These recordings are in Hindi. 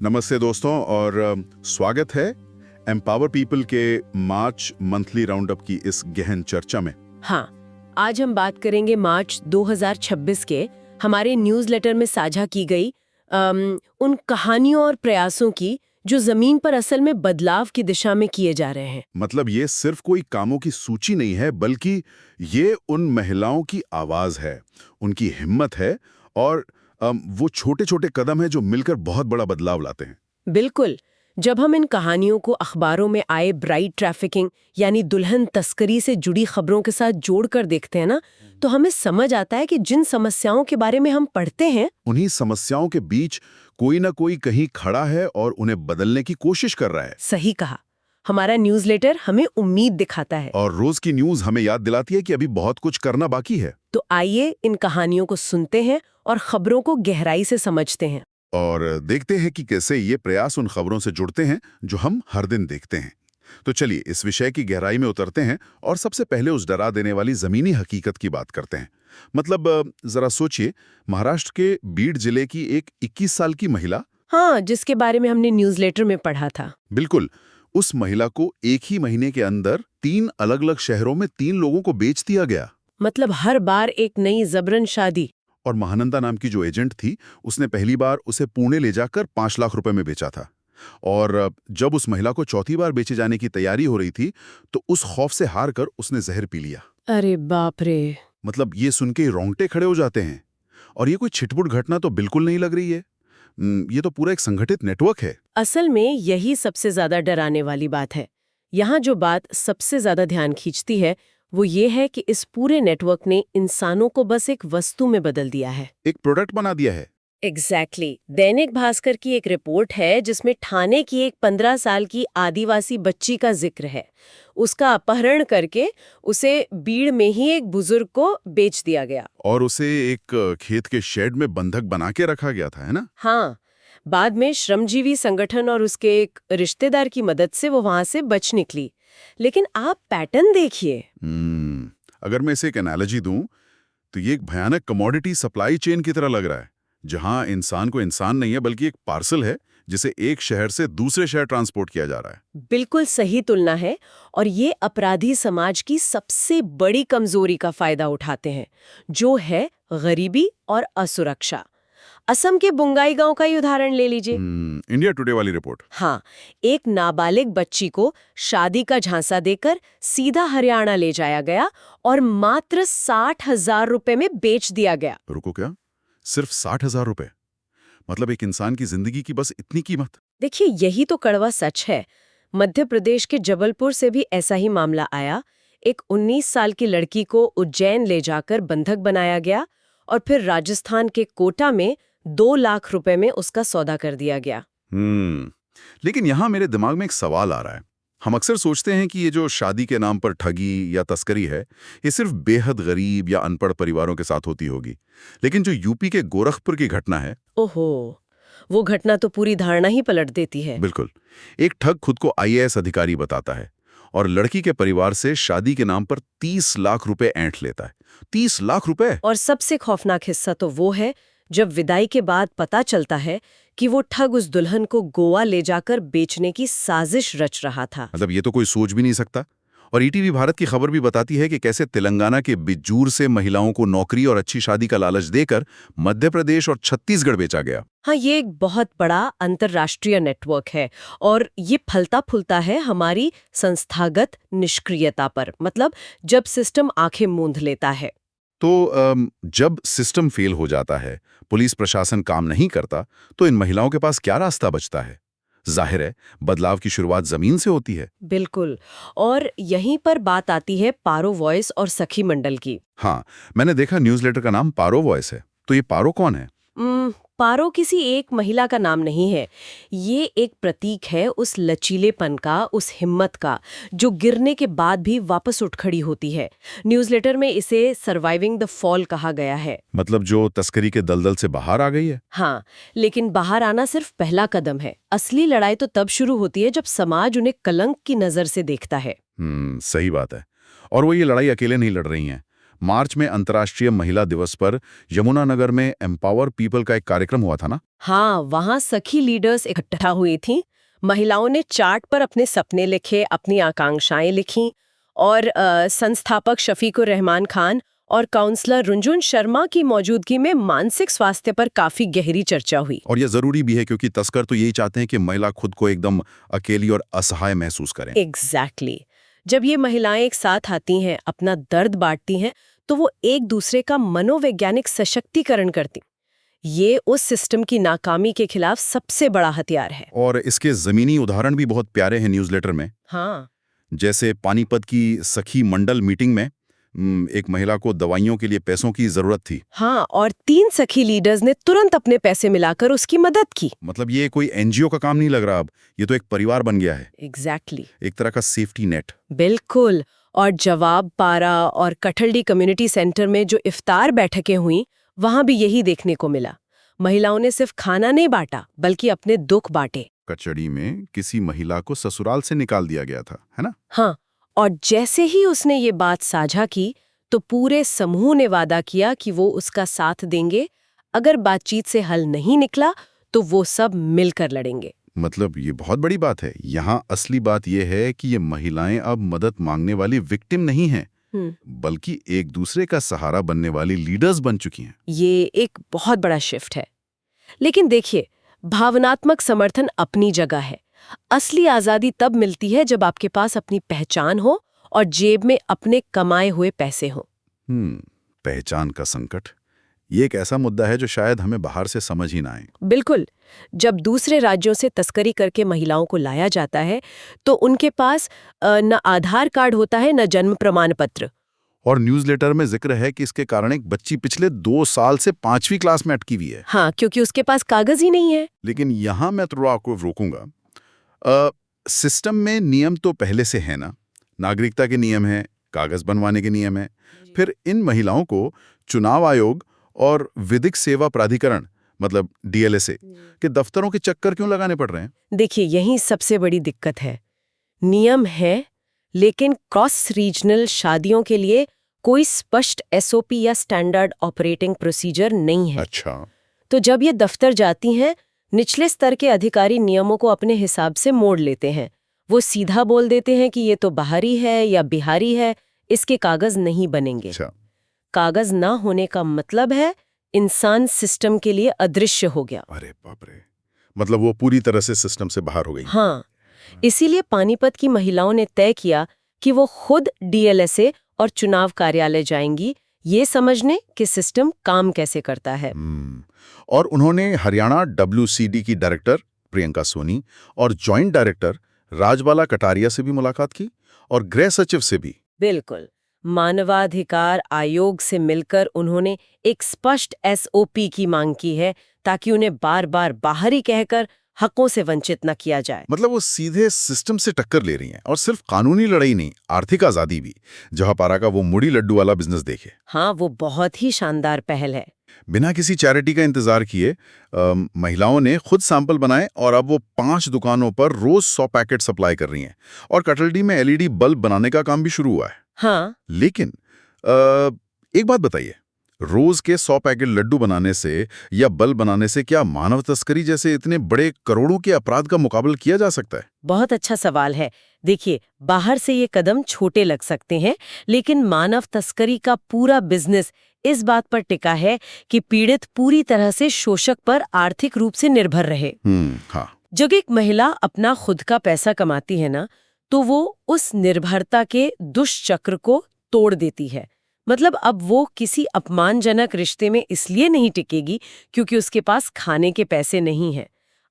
नमस्ते दोस्तों और स्वागत है एम्पावर पीपल के मार्च मंथली राउंडअप की इस गहन चर्चा में। हाँ, आज हम बात करेंगे मार्च 2026 के हमारे न्यूज़लेटर में साझा की गई उन कहानियों और प्रयासों की जो जमीन पर असल में बदलाव की दिशा में किए जा रहे हैं। मतलब ये सिर्फ कोई कामों की सूची नहीं है, बल्कि ये उन महिलाओं की आवाज है, उनकी हिम्मत है और वो छोटे छोटे कदम हैं जो मिलकर बहुत बड़ा बदलाव लाते हैं। बिल्कुल। जब हम इन कहानियों को अखबारों में आए ब्राइड ट्रैफिकिंग यानी दुल्हन तस्करी से जुड़ी खबरों के साथ जोड़कर देखते हैं ना, तो हमें समझ आता है कि जिन समस्याओं के बारे में हम पढ़ते हैं, उन्हीं समस्याओं के बीच कोई ना कोई कहीं खड़ा है और उन्हें बदलने की कोशिश कर रहा है। सही कहा। हमारा न्यूज़लेटर हमें उम्मीद दिखाता है और रोज की न्यूज हमें याद दिलाती है कि अभी बहुत कुछ करना बाकी है। तो आइए इन कहानियों को सुनते हैं और खबरों को गहराई से समझते हैं और देखते हैं कि कैसे ये प्रयास उन खबरों से जुड़ते हैं जो हम हर दिन देखते हैं। तो चलिए इस विषय की गहराई में उतरते हैं और सबसे पहले उस डरा देने वाली जमीनी हकीकत की बात करते हैं। मतलब जरा सोचिए, महाराष्ट्र के बीड जिले की एक 21 साल की महिला। हाँ, जिसके बारे में हमने न्यूज़लेटर में पढ़ा था। बिल्कुल, उस महिला को एक ही महीने के अंदर 3 अलग-अलग शहरों में 3 लोगों को बेच दिया गया। मतलब हर बार एक नई जबरन शादी। और महानंदा नाम की जो एजेंट थी, उसने पहली बार उसे पुणे ले जाकर 5 लाख रुपए में बेचा था। और जब उस महिला को चौथी बार बेचे जाने की तैयारी हो रही थी, तो उस खौफ से हार कर उसने जहर पी लिया। अरे बाप रे। मतलब ये सुन के रोंगटे खड़े हो जाते हैं। और ये कोई छिटपुट घटना तो बिल्कुल नहीं लग रही है। ये तो पूरा एक संगठित नेटवर्क है। असल में यही सबसे ज्यादा डराने वाली बात है। यहाँ जो बात सबसे ज्यादा ध्यान खींचती है वो ये है कि इस पूरे नेटवर्क ने इंसानों को बस एक वस्तु में बदल दिया है, एक प्रोडक्ट बना दिया है। एग्जैक्टली। दैनिक भास्कर की एक रिपोर्ट है जिसमें ठाणे की एक 15 साल की आदिवासी बच्ची का जिक्र है। उसका अपहरण करके उसे बीड़ में ही एक बुजुर्ग को बेच दिया गया। और उसे एक खेत के शेड में बंधक बना के रखा गया था, है ना? हाँ, बाद में श्रमजीवी संगठन और उसके एक रिश्तेदार की मदद से वो वहां से बच निकली। लेकिन आप पैटर्न देखिए। अगर मैं इसे एक एनालॉजी दूं, तो ये एक भयानक कमोडिटी सप्लाई चेन की तरह लग रहा है, जहां इंसान को इंसान नहीं है बल्कि एक पार्सल है जिसे एक शहर से दूसरे शहर ट्रांसपोर्ट किया जा रहा है। बिल्कुल सही तुलना है। और ये अपराधी समाज की सबसे बड़ी कमजोरी का फायदा उठाते हैं, जो है गरीबी और असुरक्षा। असम के बुंगाई गांव का ही उदाहरण ले लीजिए। इंडिया टुडे वाली रिपोर्ट। हाँ, एक नाबालिग बच्ची को शादी का झांसा देकर सीधा हरियाणा ले जाया गया और मात्र 60,000 रुपए में बेच दिया गया। रुको, क्या सिर्फ 60,000 रुपए? मतलब एक इंसान की जिंदगी की बस इतनी कीमत? देखिए, यही तो कड़वा सच है। मध्य प्रदेश के जबलपुर से भी ऐसा ही मामला आया। एक 19 साल की लड़की को उज्जैन ले जाकर बंधक बनाया गया और फिर राजस्थान के कोटा में 2 लाख रुपए में उसका सौदा कर दिया गया। लेकिन यहाँ मेरे दिमाग में एक सवाल आ रहा है। हम अक्सर सोचते हैं कि ये जो शादी के नाम पर ठगी या तस्करी है, ये सिर्फ बेहद गरीब या अनपढ़ परिवारों के साथ होती होगी। लेकिन जो यूपी के गोरखपुर की घटना है, ओहो, वो घटना तो पूरी धारणा ही पलट देती है। बिल्कुल। एक ठग खुद को IAS अधिकारी बताता है और लड़की के परिवार से शादी के नाम पर 30 लाख रुपए ऐंठ लेता है। 30 लाख रुपए! और सबसे खौफनाक हिस्सा तो वो है जब विदाई के बाद पता चलता है कि वो ठग उस दुल्हन को गोवा ले जाकर बेचने की साजिश रच रहा था। मतलब ये तो कोई सोच भी नहीं सकता। और ETV भारत की खबर भी बताती है कि कैसे तेलंगाना के बिज्जूर से महिलाओं को नौकरी और अच्छी शादी का लालच देकर मध्य प्रदेश और छत्तीसगढ़ बेचा गया। हाँ, ये एक बहुत बड़ा अंतर्राष्ट्रीय नेटवर्क है और ये फलता फूलता है हमारी संस्थागत निष्क्रियता पर। मतलब जब सिस्टम आंखें मूंद लेता है। तो जब सिस्टम फेल हो जाता है, पुलिस प्रशासन काम नहीं करता, तो इन महिलाओं के पास क्या रास्ता बचता है? जाहिर है, बदलाव की शुरुआत जमीन से होती है। बिल्कुल। और यहीं पर बात आती है पारो वॉइस और सखी मंडल की। हाँ, मैंने देखा न्यूज़लेटर का नाम पारो वॉइस है। तो ये पारो कौन है? पारो किसी एक महिला का नाम नहीं है। ये एक प्रतीक है उस लचीलेपन का, उस हिम्मत का, जो गिरने के बाद भी वापस उठ खड़ी होती है। न्यूज़लेटर में इसे सर्वाइविंग द फॉल कहा गया है। मतलब जो तस्करी के दलदल से बाहर आ गई है। हाँ, लेकिन बाहर आना सिर्फ पहला कदम है। असली लड़ाई तो तब शुरू होती है जब समाज उन्हें कलंक की नजर से देखता है। सही बात है। और वो ये लड़ाई अकेले नहीं लड़ रही हैं, मार्च में अंतर्राष्ट्रीय महिला दिवस पर यमुनानगर में एम्पावर पीपल का एक कार्यक्रम हुआ था ना? हाँ, वहाँ सखी लीडर्स इकट्ठा हुई थीं। महिलाओं ने चार्ट पर अपने सपने लिखे, अपनी आकांक्षाएं लिखीं और संस्थापक शफीकुर रहमान खान और काउंसलर रुंजुन शर्मा की मौजूदगी में मानसिक स्वास्थ्य पर काफी गहरी चर्चा हुई। और यह जरूरी भी है क्योंकि तस्कर तो यही चाहते हैं कि महिला खुद को एकदम अकेली और असहाय महसूस करें। एग्जैक्टली। जब ये महिलाएं एक साथ आती हैं, अपना दर्द बांटती हैं, तो वो एक दूसरे का मनोवैज्ञानिक सशक्तिकरण करती। ये उस सिस्टम की नाकामी के खिलाफ सबसे बड़ा हथियार है। और इसके जमीनी उदाहरण भी बहुत प्यारे हैं न्यूज़लेटर में। हाँ, जैसे पानीपत की सखी मंडल मीटिंग में एक महिला को दवाइयों के लिए पैसों की जरूरत थी। हाँ, और 3 सखी लीडर्स ने तुरंत अपने पैसे मिलाकर उसकी मदद की। मतलब ये कोई एनजीओ का काम नहीं लग रहा अब, ये तो एक परिवार बन गया है। एग्जैक्टली। एक तरह का सेफ्टी नेट। बिल्कुल। और जवाब पारा और कठलडी कम्युनिटी सेंटर में जो इफ्तार बैठकें हुई, वहां भी यही देखने को मिला। महिलाओं ने सिर्फ खाना नहीं बांटा, बल्कि अपने दुख बांटे। कचड़ी में किसी महिला को ससुराल से निकाल दिया गया था, है ना? हाँ, और जैसे ही उसने ये बात साझा की, तो पूरे समूह ने वादा किया कि वो उसका साथ देंगे। अगर बातचीत से हल नहीं निकला, तो वो सब मिलकर लड़ेंगे। मतलब ये बहुत बड़ी बात है। यहाँ असली बात यह है कि ये महिलाएं अब मदद मांगने वाली विक्टिम नहीं हैं, बल्कि एक दूसरे का सहारा बनने वाली लीडर्स बन चुकी हैं। ये एक बहुत बड़ा शिफ्ट है। लेकिन देखिए, भावनात्मक समर्थन अपनी जगह है। असली आजादी तब मिलती है जब आपके पास अपनी पहचान हो और जेब में अपने कमाए हुए पैसे हो। पहचान का संकट, ये एक ऐसा मुद्दा है जो शायद हमें बाहर से समझ ही ना आए। बिल्कुल। जब दूसरे राज्यों से तस्करी करके महिलाओं को लाया जाता है, तो उनके पास न आधार कार्ड होता है, न जन्म प्रमाण पत्र। और न्यूज़लेटर में जिक्र है कि इसके कारण एक बच्ची पिछले 2 साल से 5वीं क्लास में अटकी हुई है। हाँ, क्योंकि उसके पास कागज ही नहीं है। लेकिन यहाँ मैं थोड़ा आपको रोकूंगा। सिस्टम में नियम तो पहले से है ना, नागरिकता के नियम है, कागज बनवाने के नियम है। फिर इन महिलाओं को चुनाव आयोग और विधिक सेवा प्राधिकरण मतलब DLSA के दफ्तरों के चक्कर क्यों लगाने पड़ रहे हैं? देखिए, यही सबसे बड़ी दिक्कत है। नियम है, लेकिन क्रॉस रीजनल शादियों के लिए कोई स्पष्ट SOP या स्टैंडर्ड ऑपरेटिंग प्रोसीजर नहीं है। अच्छा। तो जब ये दफ्तर जाती हैं, निचले स्तर के अधिकारी नियमों को अपने हिसाब से मोड़ लेते हैं। वो सीधा बोल देते हैं कि ये तो बाहरी है या बिहारी है, इसके कागज नहीं बनेंगे। अच्छा। कागज ना होने का मतलब है इंसान सिस्टम के लिए अदृश्य हो गया। अरे बाप रे, मतलब वो पूरी तरह से सिस्टम से बाहर हो गई। हाँ, इसीलिए पानीपत की महिलाओं ने तय किया कि वो खुद DLSA और चुनाव कार्यालय जाएंगी, ये समझने कि सिस्टम काम कैसे करता है। और उन्होंने हरियाणा WCD की डायरेक्टर प्रियंका सोनी और जॉइंट डायरेक्टर राजबाला कटारिया से भी मुलाकात की और गृह सचिव से भी। बिल्कुल। मानवाधिकार आयोग से मिलकर उन्होंने एक स्पष्ट SOP की मांग की है, ताकि उन्हें बार बार बाहरी कहकर हकों से वंचित न किया जाए। मतलब वो सीधे सिस्टम से टक्कर ले रही हैं और सिर्फ कानूनी लड़ाई नहीं, आर्थिक आजादी भी। जहां पारा का वो मुड़ी लड्डू वाला बिजनेस देखे। हाँ, वो बहुत ही शानदार पहल है। बिना किसी चैरिटी का इंतजार किए महिलाओं ने खुद सैंपल बनाए और अब वो 5 दुकानों पर रोज 100 पैकेट सप्लाई कर रही हैं। और कटलडी में LED बल्ब बनाने का काम भी शुरू हुआ है। हाँ, लेकिन एक बात बताइए, रोज के 100 पैकेट लड्डू बनाने से या बल्ब बनाने से क्या मानव तस्करी जैसे इतने बड़े करोड़ों के अपराध का मुकाबला किया जा सकता है? बहुत अच्छा सवाल है। देखिए, बाहर से ये कदम छोटे लग सकते हैं, लेकिन मानव तस्करी का पूरा बिजनेस इस बात पर टिका है कि पीड़ित पूरी तरह से शोषक पर आर्थिक रूप से निर्भर रहे। हाँ। जब एक महिला अपना खुद का पैसा कमाती है ना, तो वो उस निर्भरता के दुष्चक्र को तोड़ देती है। मतलब अब वो किसी अपमानजनक रिश्ते में इसलिए नहीं टिकेगी क्योंकि उसके पास खाने के पैसे नहीं हैं।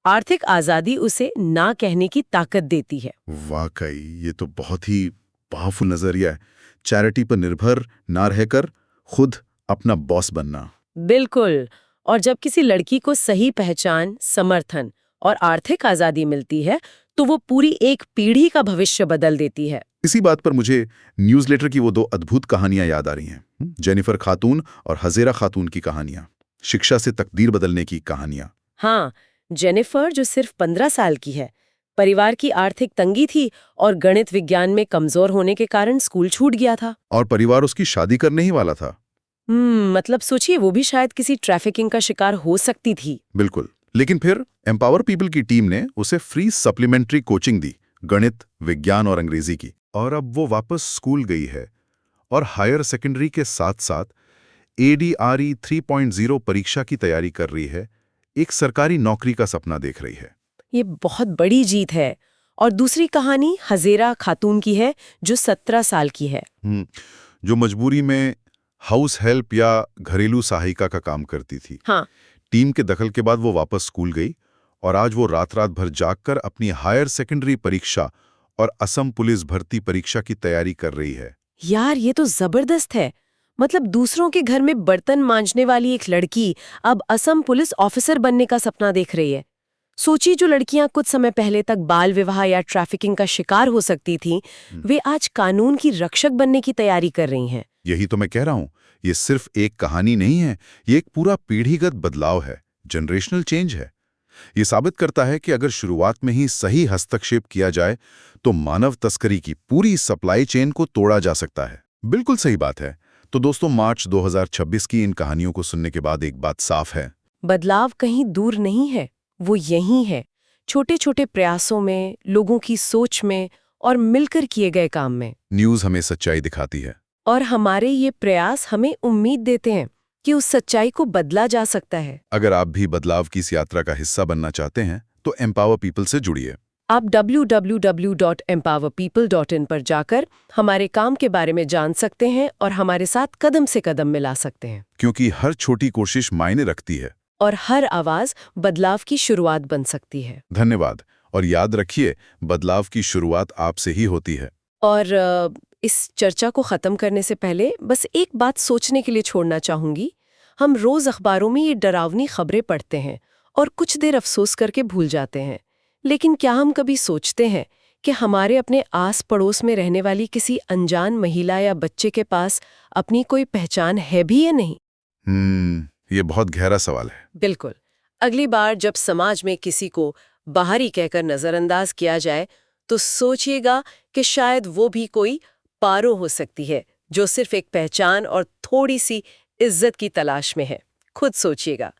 आर्थिक आजादी उसे ना कहने की ताकत देती है। वाकई ये तो बहुत ही पावरफुल नजरिया है। चैरिटी पर निर्भर ना रहकर खुद अपना बॉस बनना। बिल्कुल। और जब किसी लड़की को सही पहचान, समर्थन और आर्थिक आजादी मिलती है, तो वो पूरी एक पीढ़ी का भविष्य बदल देती है। इसी बात पर मुझे न्यूज़लेटर की वो 2 अद्भुत कहानियां याद आ रही हैं। जेनिफर खातून और हजेरा खातून की कहानियां, शिक्षा से तकदीर बदलने की कहानियां। हाँ, जेनिफर जो सिर्फ 15 साल की है, परिवार की आर्थिक तंगी थी और गणित विज्ञान में कमजोर होने के कारण स्कूल छूट गया था। और परिवार उसकी शादी करने ही वाला था। मतलब सोचिए वो भी शायद किसी ट्रैफिकिंग का शिकार हो सकती थी। बिल्कुल। लेकिन फिर एम्पावर पीपल की टीम ने उसे फ्री सप्लीमेंट्री कोचिंग दी, गणित, विज्ञान और अंग्रेजी की। और अब वो वापस स्कूल गई है और हायर सेकेंडरी के साथ साथ ADRE 3.0 परीक्षा की तैयारी कर रही है, एक सरकारी नौकरी का सपना देख रही है। ये बहुत बड़ी जीत है। और दूसरी कहानी हजेरा खातून की है, जो 17 साल की है। जो मजबूरी में हाउस हेल्प या घरेलू सहायिका का काम करती थी। हाँ। टीम के दखल के बाद वो वापस स्कूल गई और आज वो रात रात भर जागकर अपनी हायर सेकेंडरी परीक्षा और असम पुलिस भर्ती परीक्षा की तैयारी कर रही है। यार ये तो जबरदस्त है। मतलब दूसरों के घर में बर्तन मांजने वाली एक लड़की अब असम पुलिस ऑफिसर बनने का सपना देख रही है। सोचिए, जो लड़कियां कुछ समय पहले तक बाल विवाह या ट्रैफिकिंग का शिकार हो सकती थीं, वे आज कानून की रक्षक बनने की तैयारी कर रही हैं। यही तो मैं कह रहा हूं, ये सिर्फ एक कहानी नहीं है, ये एक पूरा पीढ़ीगत बदलाव है, जनरेशनल चेंज है। ये साबित करता है कि अगर शुरुआत में ही सही हस्तक्षेप किया जाए तो मानव तस्करी की पूरी सप्लाई चेन को तोड़ा जा सकता है। बिल्कुल सही बात है। तो दोस्तों, मार्च 2026 की इन कहानियों को सुनने के बाद एक बात साफ है, बदलाव कहीं दूर नहीं है, वो यहीं है, छोटे छोटे प्रयासों में, लोगों की सोच में और मिलकर किए गए काम में। न्यूज़ हमें सच्चाई दिखाती है और हमारे ये प्रयास हमें उम्मीद देते हैं कि उस सच्चाई को बदला जा सकता है। अगर आप भी बदलाव की इस यात्रा का हिस्सा बनना चाहते हैं तो एम्पावर पीपल से जुड़िए। आप www.empowerpeople.in पर जाकर हमारे काम के बारे में जान सकते हैं और हमारे साथ कदम से कदम मिला सकते हैं। क्योंकि हर छोटी कोशिश मायने रखती है और हर आवाज बदलाव की शुरुआत बन सकती है। धन्यवाद। और याद रखिए, बदलाव की शुरुआत आपसे ही होती है। और इस चर्चा को खत्म करने से पहले बस एक बात सोचने के लिए छोड़ना चाहूंगी। हम रोज अखबारों में ये डरावनी खबरें पढ़ते हैं और कुछ देर अफसोस करके भूल जाते हैं, लेकिन क्या हम कभी सोचते हैं कि हमारे अपने आस पड़ोस में रहने वाली किसी अनजान महिला या बच्चे के पास अपनी कोई पहचान है भी या नहीं? ये बहुत गहरा सवाल है। बिल्कुल। अगली बार जब समाज में किसी को बाहरी कहकर नजरअंदाज किया जाए, तो सोचिएगा कि शायद वो भी कोई पारो हो सकती है, जो सिर्फ एक पहचान और थोड़ी सी इज्जत की तलाश में है। खुद सोचिएगा।